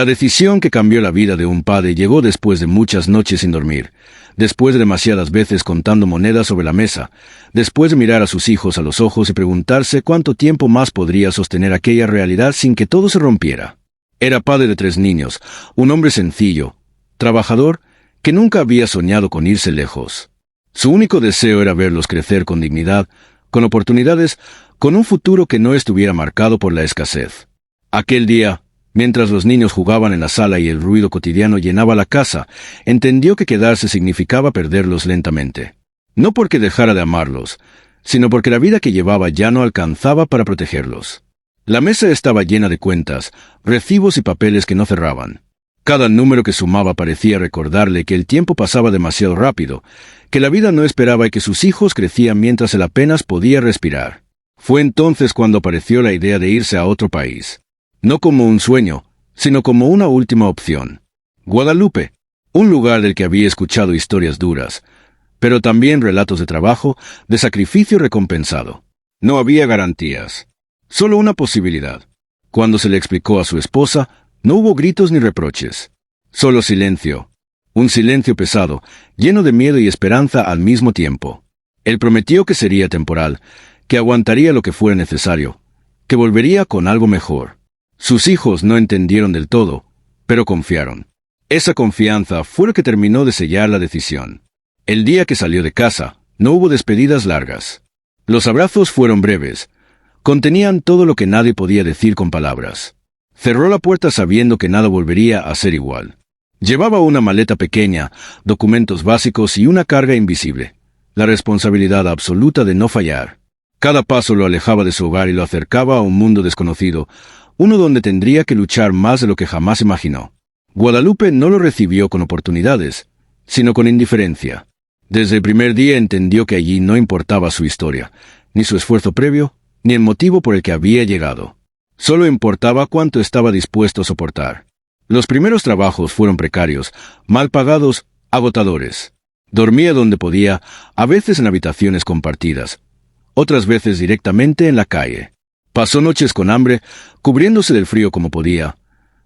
La decisión que cambió la vida de un padre llegó después de muchas noches sin dormir, después de demasiadas veces contando monedas sobre la mesa, después de mirar a sus hijos a los ojos y preguntarse cuánto tiempo más podría sostener aquella realidad sin que todo se rompiera. Era padre de 3 niños, un hombre sencillo, trabajador, que nunca había soñado con irse lejos. Su único deseo era verlos crecer con dignidad, con oportunidades, con un futuro que no estuviera marcado por la escasez. Aquel día, mientras los niños jugaban en la sala y el ruido cotidiano llenaba la casa, entendió que quedarse significaba perderlos lentamente. No porque dejara de amarlos, sino porque la vida que llevaba ya no alcanzaba para protegerlos. La mesa estaba llena de cuentas, recibos y papeles que no cerraban. Cada número que sumaba parecía recordarle que el tiempo pasaba demasiado rápido, que la vida no esperaba y que sus hijos crecían mientras él apenas podía respirar. Fue entonces cuando apareció la idea de irse a otro país. No como un sueño, sino como una última opción. Guadalupe, un lugar del que había escuchado historias duras, pero también relatos de trabajo, de sacrificio recompensado. No había garantías, solo una posibilidad. Cuando se le explicó a su esposa, no hubo gritos ni reproches. Solo silencio. Un silencio pesado, lleno de miedo y esperanza al mismo tiempo. Él prometió que sería temporal, que aguantaría lo que fuera necesario, que volvería con algo mejor. Sus hijos no entendieron del todo, pero confiaron. Esa confianza fue lo que terminó de sellar la decisión. El día que salió de casa, no hubo despedidas largas. Los abrazos fueron breves. Contenían todo lo que nadie podía decir con palabras. Cerró la puerta sabiendo que nada volvería a ser igual. Llevaba una maleta pequeña, documentos básicos y una carga invisible. La responsabilidad absoluta de no fallar. Cada paso lo alejaba de su hogar y lo acercaba a un mundo desconocido, uno donde tendría que luchar más de lo que jamás imaginó. Guadalupe no lo recibió con oportunidades, sino con indiferencia. Desde el primer día entendió que allí no importaba su historia, ni su esfuerzo previo, ni el motivo por el que había llegado. Solo importaba cuánto estaba dispuesto a soportar. Los primeros trabajos fueron precarios, mal pagados, agotadores. Dormía donde podía, a veces en habitaciones compartidas, otras veces directamente en la calle. Pasó noches con hambre, cubriéndose del frío como podía,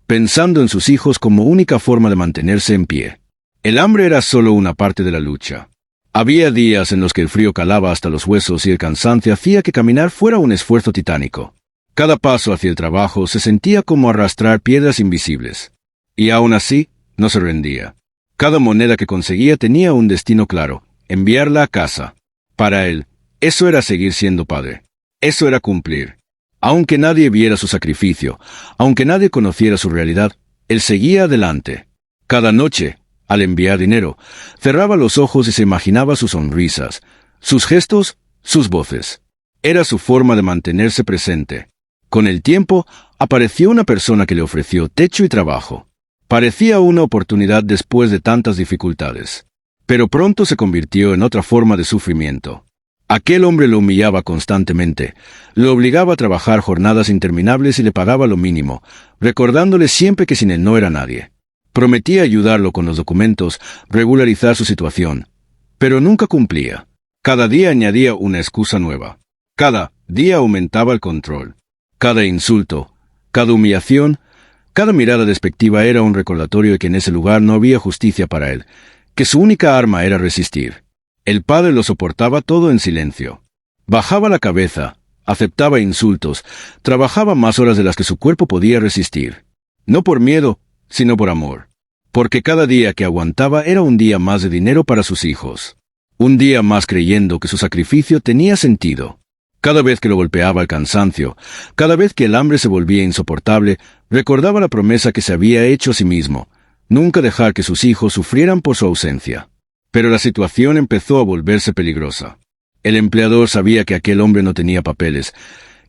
pensando en sus hijos como única forma de mantenerse en pie. El hambre era solo una parte de la lucha. Había días en los que el frío calaba hasta los huesos y el cansancio hacía que caminar fuera un esfuerzo titánico. Cada paso hacia el trabajo se sentía como arrastrar piedras invisibles. Y aún así, no se rendía. Cada moneda que conseguía tenía un destino claro: enviarla a casa. Para él, eso era seguir siendo padre. Eso era cumplir. Aunque nadie viera su sacrificio, aunque nadie conociera su realidad, él seguía adelante. Cada noche, al enviar dinero, cerraba los ojos y se imaginaba sus sonrisas, sus gestos, sus voces. Era su forma de mantenerse presente. Con el tiempo, apareció una persona que le ofreció techo y trabajo. Parecía una oportunidad después de tantas dificultades. Pero pronto se convirtió en otra forma de sufrimiento. Aquel hombre lo humillaba constantemente, lo obligaba a trabajar jornadas interminables y le pagaba lo mínimo, recordándole siempre que sin él no era nadie. Prometía ayudarlo con los documentos, regularizar su situación, pero nunca cumplía. Cada día añadía una excusa nueva. Cada día aumentaba el control. Cada insulto, cada humillación, cada mirada despectiva era un recordatorio de que en ese lugar no había justicia para él, que su única arma era resistir. El padre lo soportaba todo en silencio. Bajaba la cabeza, aceptaba insultos, trabajaba más horas de las que su cuerpo podía resistir. No por miedo, sino por amor. Porque cada día que aguantaba era un día más de dinero para sus hijos. Un día más creyendo que su sacrificio tenía sentido. Cada vez que lo golpeaba el cansancio, cada vez que el hambre se volvía insoportable, recordaba la promesa que se había hecho a sí mismo: nunca dejar que sus hijos sufrieran por su ausencia. Pero la situación empezó a volverse peligrosa. El empleador sabía que aquel hombre no tenía papeles,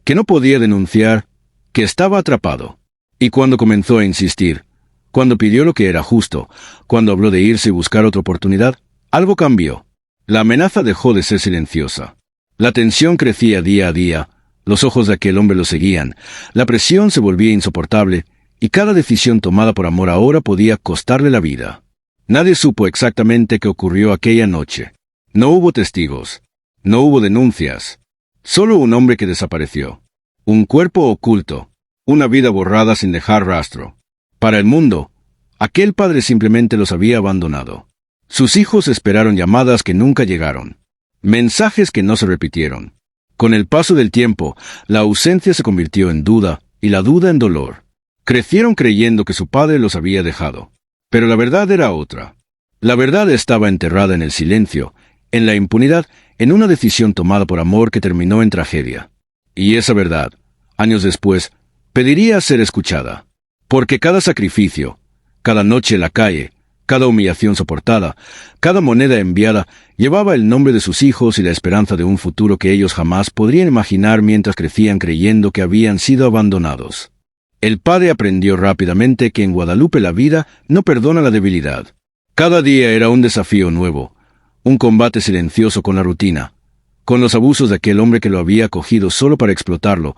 que no podía denunciar, que estaba atrapado. Y cuando comenzó a insistir, cuando pidió lo que era justo, cuando habló de irse y buscar otra oportunidad, algo cambió. La amenaza dejó de ser silenciosa. La tensión crecía día a día, los ojos de aquel hombre lo seguían, la presión se volvía insoportable, y cada decisión tomada por amor ahora podía costarle la vida. Nadie supo exactamente qué ocurrió aquella noche. No hubo testigos. No hubo denuncias. Solo un hombre que desapareció. Un cuerpo oculto. Una vida borrada sin dejar rastro. Para el mundo, aquel padre simplemente los había abandonado. Sus hijos esperaron llamadas que nunca llegaron, mensajes que no se repitieron. Con el paso del tiempo, la ausencia se convirtió en duda y la duda en dolor. Crecieron creyendo que su padre los había dejado. Pero la verdad era otra. La verdad estaba enterrada en el silencio, en la impunidad, en una decisión tomada por amor que terminó en tragedia. Y esa verdad, años después, pediría ser escuchada. Porque cada sacrificio, cada noche en la calle, cada humillación soportada, cada moneda enviada, llevaba el nombre de sus hijos y la esperanza de un futuro que ellos jamás podrían imaginar mientras crecían creyendo que habían sido abandonados. El padre aprendió rápidamente que en Guadalupe la vida no perdona la debilidad. Cada día era un desafío nuevo, un combate silencioso con la rutina, con los abusos de aquel hombre que lo había acogido solo para explotarlo,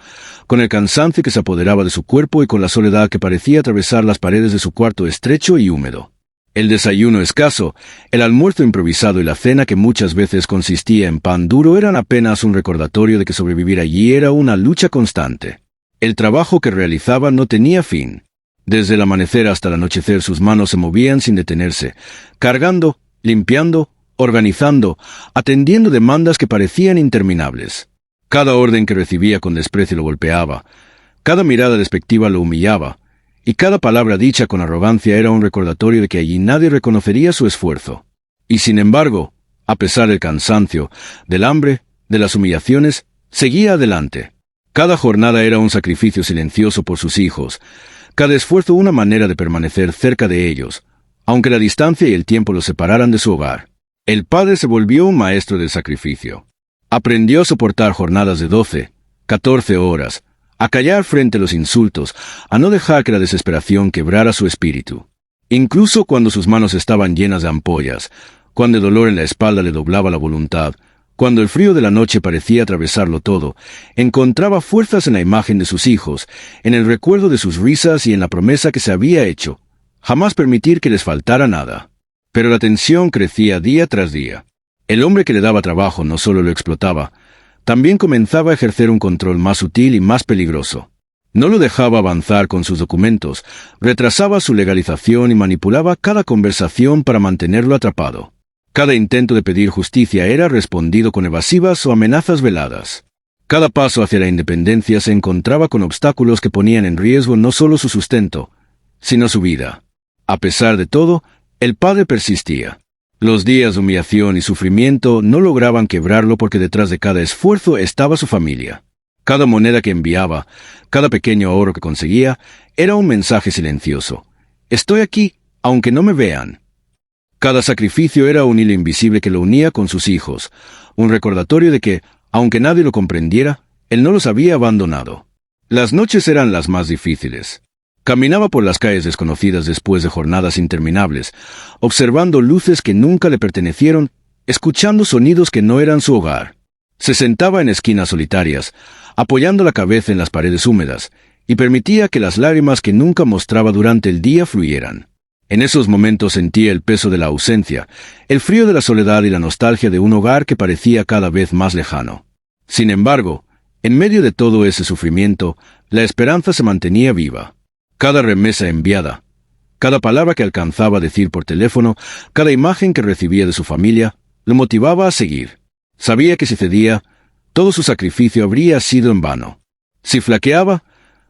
con el cansancio que se apoderaba de su cuerpo y con la soledad que parecía atravesar las paredes de su cuarto estrecho y húmedo. El desayuno escaso, el almuerzo improvisado y la cena que muchas veces consistía en pan duro eran apenas un recordatorio de que sobrevivir allí era una lucha constante. El trabajo que realizaba no tenía fin. Desde el amanecer hasta el anochecer sus manos se movían sin detenerse, cargando, limpiando, organizando, atendiendo demandas que parecían interminables. Cada orden que recibía con desprecio lo golpeaba, cada mirada despectiva lo humillaba, y cada palabra dicha con arrogancia era un recordatorio de que allí nadie reconocería su esfuerzo. Y sin embargo, a pesar del cansancio, del hambre, de las humillaciones, seguía adelante. Cada jornada era un sacrificio silencioso por sus hijos, cada esfuerzo una manera de permanecer cerca de ellos, aunque la distancia y el tiempo los separaran de su hogar. El padre se volvió un maestro del sacrificio. Aprendió a soportar jornadas de 12, 14 horas, a callar frente a los insultos, a no dejar que la desesperación quebrara su espíritu. Incluso cuando sus manos estaban llenas de ampollas, cuando el dolor en la espalda le doblaba la voluntad, cuando el frío de la noche parecía atravesarlo todo, encontraba fuerzas en la imagen de sus hijos, en el recuerdo de sus risas y en la promesa que se había hecho, jamás permitir que les faltara nada. Pero la tensión crecía día tras día. El hombre que le daba trabajo no solo lo explotaba, también comenzaba a ejercer un control más sutil y más peligroso. No lo dejaba avanzar con sus documentos, retrasaba su legalización y manipulaba cada conversación para mantenerlo atrapado. Cada intento de pedir justicia era respondido con evasivas o amenazas veladas. Cada paso hacia la independencia se encontraba con obstáculos que ponían en riesgo no solo su sustento, sino su vida. A pesar de todo, el padre persistía. Los días de humillación y sufrimiento no lograban quebrarlo porque detrás de cada esfuerzo estaba su familia. Cada moneda que enviaba, cada pequeño ahorro que conseguía, era un mensaje silencioso. Estoy aquí, aunque no me vean. Cada sacrificio era un hilo invisible que lo unía con sus hijos, un recordatorio de que, aunque nadie lo comprendiera, él no los había abandonado. Las noches eran las más difíciles. Caminaba por las calles desconocidas después de jornadas interminables, observando luces que nunca le pertenecieron, escuchando sonidos que no eran su hogar. Se sentaba en esquinas solitarias, apoyando la cabeza en las paredes húmedas, y permitía que las lágrimas que nunca mostraba durante el día fluyeran. En esos momentos sentía el peso de la ausencia, el frío de la soledad y la nostalgia de un hogar que parecía cada vez más lejano. Sin embargo, en medio de todo ese sufrimiento, la esperanza se mantenía viva. Cada remesa enviada, cada palabra que alcanzaba a decir por teléfono, cada imagen que recibía de su familia, lo motivaba a seguir. Sabía que si cedía, todo su sacrificio habría sido en vano. Si flaqueaba,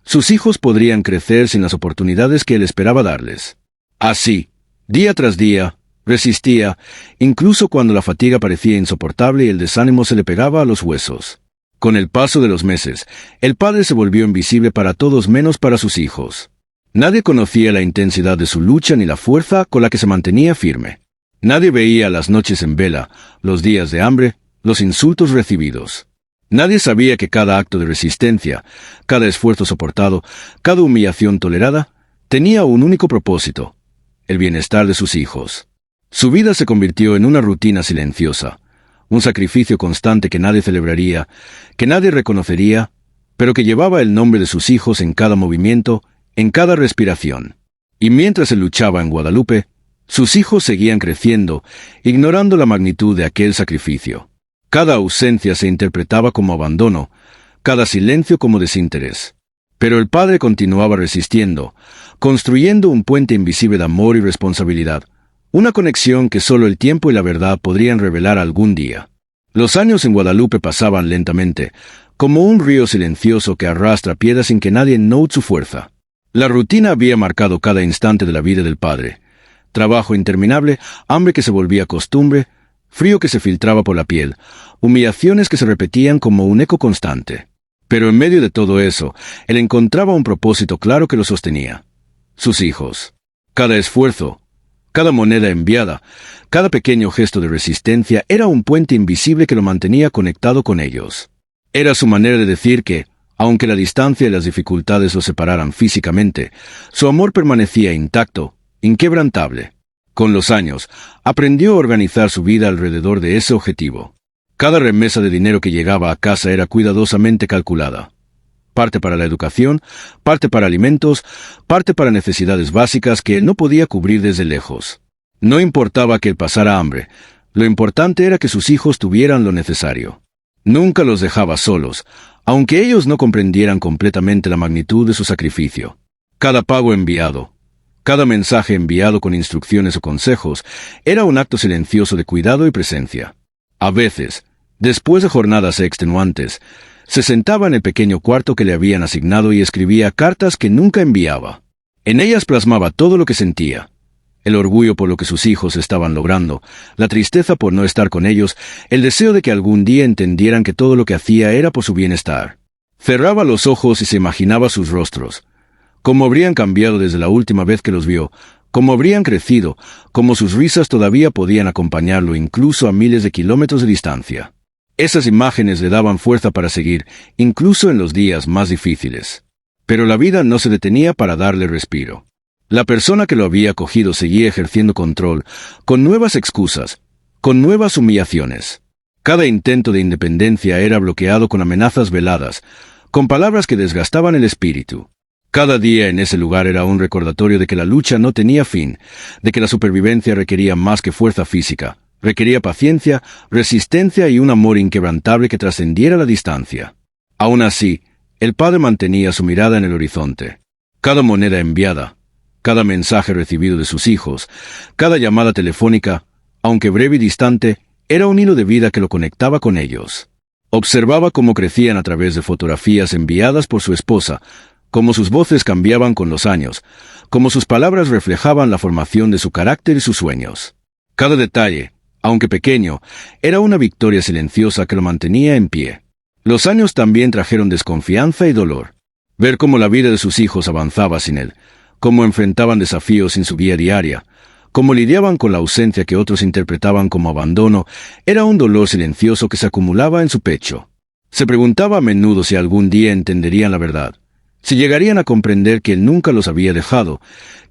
sus hijos podrían crecer sin las oportunidades que él esperaba darles. Así, día tras día, resistía, incluso cuando la fatiga parecía insoportable y el desánimo se le pegaba a los huesos. Con el paso de los meses, el padre se volvió invisible para todos menos para sus hijos. Nadie conocía la intensidad de su lucha ni la fuerza con la que se mantenía firme. Nadie veía las noches en vela, los días de hambre, los insultos recibidos. Nadie sabía que cada acto de resistencia, cada esfuerzo soportado, cada humillación tolerada, tenía un único propósito: el bienestar de sus hijos. Su vida se convirtió en una rutina silenciosa, un sacrificio constante que nadie celebraría, que nadie reconocería, pero que llevaba el nombre de sus hijos en cada movimiento, en cada respiración. Y mientras él luchaba en Guadalupe, sus hijos seguían creciendo, ignorando la magnitud de aquel sacrificio. Cada ausencia se interpretaba como abandono, cada silencio como desinterés. Pero el padre continuaba resistiendo, construyendo un puente invisible de amor y responsabilidad, una conexión que solo el tiempo y la verdad podrían revelar algún día. Los años en Guadalupe pasaban lentamente, como un río silencioso que arrastra piedras sin que nadie note su fuerza. La rutina había marcado cada instante de la vida del padre. Trabajo interminable, hambre que se volvía costumbre, frío que se filtraba por la piel, humillaciones que se repetían como un eco constante. Pero en medio de todo eso, él encontraba un propósito claro que lo sostenía. Sus hijos. Cada esfuerzo, cada moneda enviada, cada pequeño gesto de resistencia era un puente invisible que lo mantenía conectado con ellos. Era su manera de decir que, aunque la distancia y las dificultades lo separaran físicamente, su amor permanecía intacto, inquebrantable. Con los años, aprendió a organizar su vida alrededor de ese objetivo. Cada remesa de dinero que llegaba a casa era cuidadosamente calculada. Parte para la educación, parte para alimentos, parte para necesidades básicas que él no podía cubrir desde lejos. No importaba que él pasara hambre, lo importante era que sus hijos tuvieran lo necesario. Nunca los dejaba solos, aunque ellos no comprendieran completamente la magnitud de su sacrificio. Cada pago enviado, cada mensaje enviado con instrucciones o consejos, era un acto silencioso de cuidado y presencia. A veces, después de jornadas extenuantes, se sentaba en el pequeño cuarto que le habían asignado y escribía cartas que nunca enviaba. En ellas plasmaba todo lo que sentía. El orgullo por lo que sus hijos estaban logrando, la tristeza por no estar con ellos, el deseo de que algún día entendieran que todo lo que hacía era por su bienestar. Cerraba los ojos y se imaginaba sus rostros. Cómo habrían cambiado desde la última vez que los vio, cómo habrían crecido, cómo sus risas todavía podían acompañarlo incluso a miles de kilómetros de distancia. Esas imágenes le daban fuerza para seguir, incluso en los días más difíciles. Pero la vida no se detenía para darle respiro. La persona que lo había acogido seguía ejerciendo control, con nuevas excusas, con nuevas humillaciones. Cada intento de independencia era bloqueado con amenazas veladas, con palabras que desgastaban el espíritu. Cada día en ese lugar era un recordatorio de que la lucha no tenía fin, de que la supervivencia requería más que fuerza física, requería paciencia, resistencia y un amor inquebrantable que trascendiera la distancia. Aún así, el padre mantenía su mirada en el horizonte. Cada moneda enviada, cada mensaje recibido de sus hijos, cada llamada telefónica, aunque breve y distante, era un hilo de vida que lo conectaba con ellos. Observaba cómo crecían a través de fotografías enviadas por su esposa, cómo sus voces cambiaban con los años, cómo sus palabras reflejaban la formación de su carácter y sus sueños. Cada detalle, aunque pequeño, era una victoria silenciosa que lo mantenía en pie. Los años también trajeron desconfianza y dolor. Ver cómo la vida de sus hijos avanzaba sin él, cómo enfrentaban desafíos sin su guía diaria, cómo lidiaban con la ausencia que otros interpretaban como abandono, era un dolor silencioso que se acumulaba en su pecho. Se preguntaba a menudo si algún día entenderían la verdad, si llegarían a comprender que él nunca los había dejado,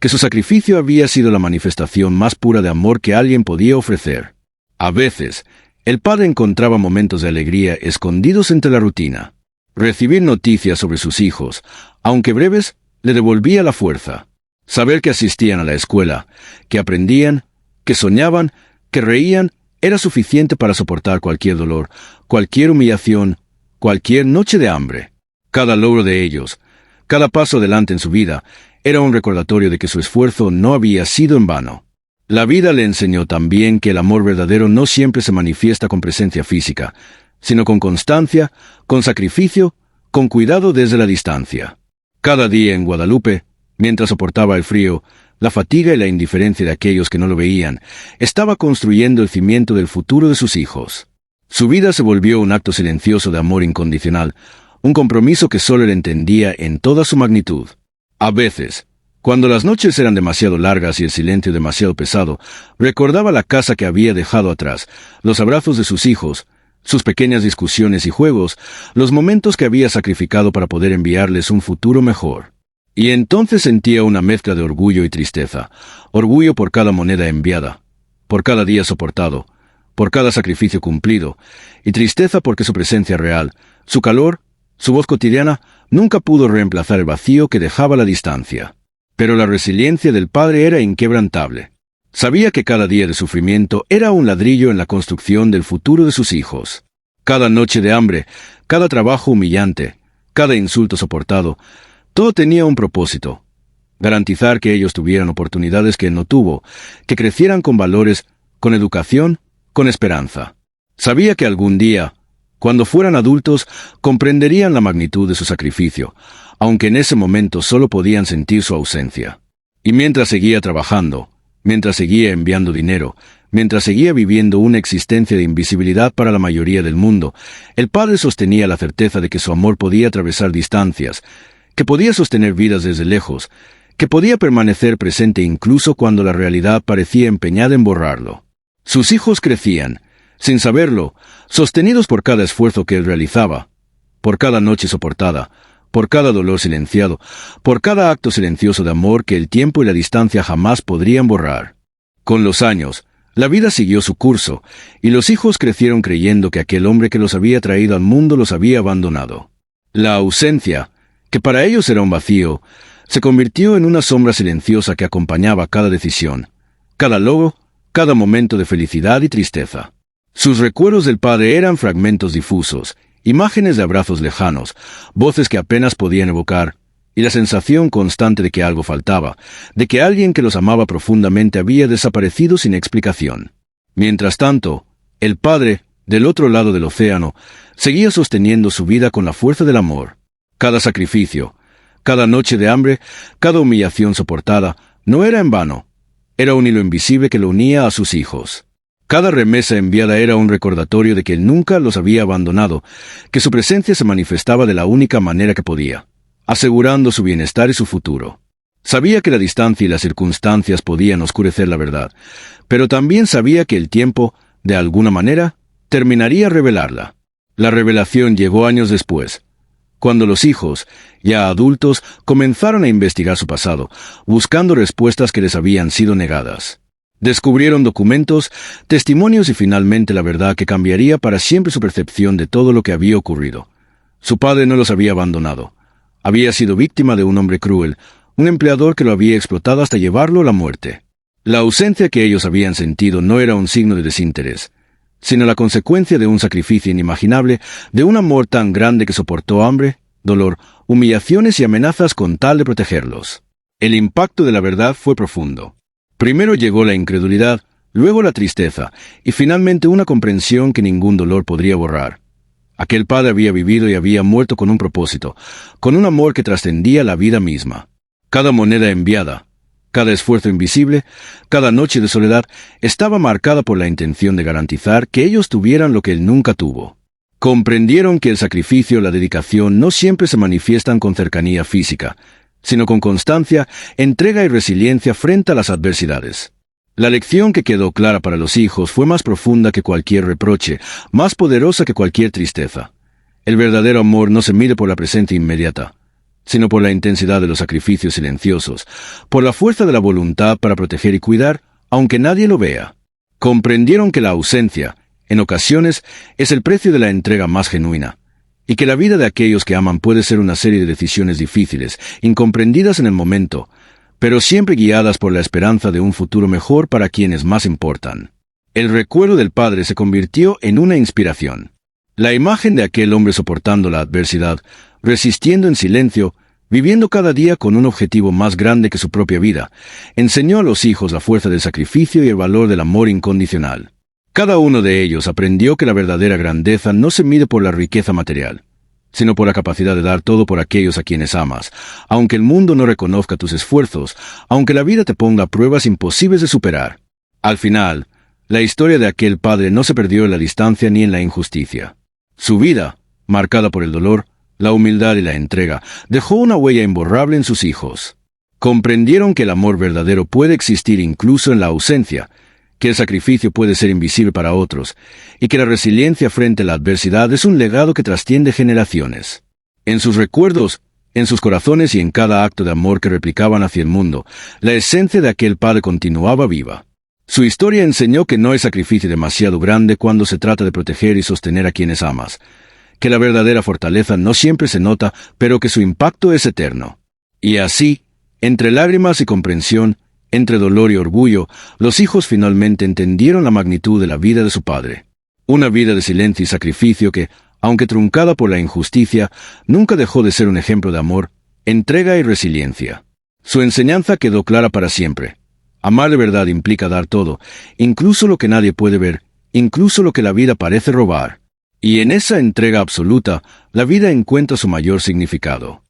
que su sacrificio había sido la manifestación más pura de amor que alguien podía ofrecer. A veces, el padre encontraba momentos de alegría escondidos entre la rutina. Recibir noticias sobre sus hijos, aunque breves, le devolvía la fuerza. Saber que asistían a la escuela, que aprendían, que soñaban, que reían, era suficiente para soportar cualquier dolor, cualquier humillación, cualquier noche de hambre. Cada logro de ellos, cada paso adelante en su vida, era un recordatorio de que su esfuerzo no había sido en vano. La vida le enseñó también que el amor verdadero no siempre se manifiesta con presencia física, sino con constancia, con sacrificio, con cuidado desde la distancia. Cada día en Guadalupe, mientras soportaba el frío, la fatiga y la indiferencia de aquellos que no lo veían, estaba construyendo el cimiento del futuro de sus hijos. Su vida se volvió un acto silencioso de amor incondicional, un compromiso que solo él entendía en toda su magnitud. A veces, cuando las noches eran demasiado largas y el silencio demasiado pesado, recordaba la casa que había dejado atrás, los abrazos de sus hijos, sus pequeñas discusiones y juegos, los momentos que había sacrificado para poder enviarles un futuro mejor. Y entonces sentía una mezcla de orgullo y tristeza, orgullo por cada moneda enviada, por cada día soportado, por cada sacrificio cumplido, y tristeza porque su presencia real, su calor, su voz cotidiana, nunca pudo reemplazar el vacío que dejaba la distancia. Pero la resiliencia del padre era inquebrantable. Sabía que cada día de sufrimiento era un ladrillo en la construcción del futuro de sus hijos. Cada noche de hambre, cada trabajo humillante, cada insulto soportado, Todo tenía un propósito: garantizar que ellos tuvieran oportunidades que él no tuvo, que crecieran con valores, con educación, con esperanza. Sabía que algún día, cuando fueran adultos, comprenderían la magnitud de su sacrificio, aunque en ese momento solo podían sentir su ausencia. Y mientras seguía trabajando, mientras seguía enviando dinero, mientras seguía viviendo una existencia de invisibilidad para la mayoría del mundo, el padre sostenía la certeza de que su amor podía atravesar distancias, que podía sostener vidas desde lejos, que podía permanecer presente incluso cuando la realidad parecía empeñada en borrarlo. Sus hijos crecían, sin saberlo, sostenidos por cada esfuerzo que él realizaba, por cada noche soportada, por cada dolor silenciado, por cada acto silencioso de amor que el tiempo y la distancia jamás podrían borrar. Con los años, la vida siguió su curso, y los hijos crecieron creyendo que aquel hombre que los había traído al mundo los había abandonado. La ausencia, que para ellos era un vacío, se convirtió en una sombra silenciosa que acompañaba cada decisión, cada logro, cada momento de felicidad y tristeza. Sus recuerdos del padre eran fragmentos difusos, imágenes de abrazos lejanos, voces que apenas podían evocar, y la sensación constante de que algo faltaba, de que alguien que los amaba profundamente había desaparecido sin explicación. Mientras tanto, el padre, del otro lado del océano, seguía sosteniendo su vida con la fuerza del amor. Cada sacrificio, cada noche de hambre, cada humillación soportada, no era en vano. Era un hilo invisible que lo unía a sus hijos. Cada remesa enviada era un recordatorio de que él nunca los había abandonado, que su presencia se manifestaba de la única manera que podía, asegurando su bienestar y su futuro. Sabía que la distancia y las circunstancias podían oscurecer la verdad, pero también sabía que el tiempo, de alguna manera, terminaría revelarla. La revelación llegó años después, cuando los hijos, ya adultos, comenzaron a investigar su pasado, buscando respuestas que les habían sido negadas. Descubrieron documentos, testimonios y finalmente la verdad que cambiaría para siempre su percepción de todo lo que había ocurrido. Su padre no los había abandonado. Había sido víctima de un hombre cruel, un empleador que lo había explotado hasta llevarlo a la muerte. La ausencia que ellos habían sentido no era un signo de desinterés, sino la consecuencia de un sacrificio inimaginable, de un amor tan grande que soportó hambre, dolor, humillaciones y amenazas con tal de protegerlos. El impacto de la verdad fue profundo. Primero llegó la incredulidad, luego la tristeza, y finalmente una comprensión que ningún dolor podría borrar. Aquel padre había vivido y había muerto con un propósito, con un amor que trascendía la vida misma. Cada moneda enviada, cada esfuerzo invisible, cada noche de soledad, estaba marcada por la intención de garantizar que ellos tuvieran lo que él nunca tuvo. Comprendieron que el sacrificio y la dedicación no siempre se manifiestan con cercanía física, sino con constancia, entrega y resiliencia frente a las adversidades. La lección que quedó clara para los hijos fue más profunda que cualquier reproche, más poderosa que cualquier tristeza. El verdadero amor no se mide por la presencia inmediata, sino por la intensidad de los sacrificios silenciosos, por la fuerza de la voluntad para proteger y cuidar, aunque nadie lo vea. Comprendieron que la ausencia, en ocasiones, es el precio de la entrega más genuina, y que la vida de aquellos que aman puede ser una serie de decisiones difíciles, incomprendidas en el momento, pero siempre guiadas por la esperanza de un futuro mejor para quienes más importan. El recuerdo del padre se convirtió en una inspiración. La imagen de aquel hombre soportando la adversidad, resistiendo en silencio, viviendo cada día con un objetivo más grande que su propia vida, enseñó a los hijos la fuerza del sacrificio y el valor del amor incondicional. Cada uno de ellos aprendió que la verdadera grandeza no se mide por la riqueza material, sino por la capacidad de dar todo por aquellos a quienes amas, aunque el mundo no reconozca tus esfuerzos, aunque la vida te ponga pruebas imposibles de superar. Al final, la historia de aquel padre no se perdió en la distancia ni en la injusticia. Su vida, marcada por el dolor, la humildad y la entrega, dejó una huella imborrable en sus hijos. Comprendieron que el amor verdadero puede existir incluso en la ausencia, que el sacrificio puede ser invisible para otros, y que la resiliencia frente a la adversidad es un legado que trasciende generaciones. En sus recuerdos, en sus corazones y en cada acto de amor que replicaban hacia el mundo, la esencia de aquel padre continuaba viva. Su historia enseñó que no hay sacrificio demasiado grande cuando se trata de proteger y sostener a quienes amas, que la verdadera fortaleza no siempre se nota, pero que su impacto es eterno. Y así, entre lágrimas y comprensión, entre dolor y orgullo, los hijos finalmente entendieron la magnitud de la vida de su padre. Una vida de silencio y sacrificio que, aunque truncada por la injusticia, nunca dejó de ser un ejemplo de amor, Entrega y resiliencia. Su enseñanza quedó clara para siempre. Amar de verdad implica dar todo, incluso lo que nadie puede ver, incluso lo que la vida parece robar. Y en esa entrega absoluta, la vida encuentra su mayor significado.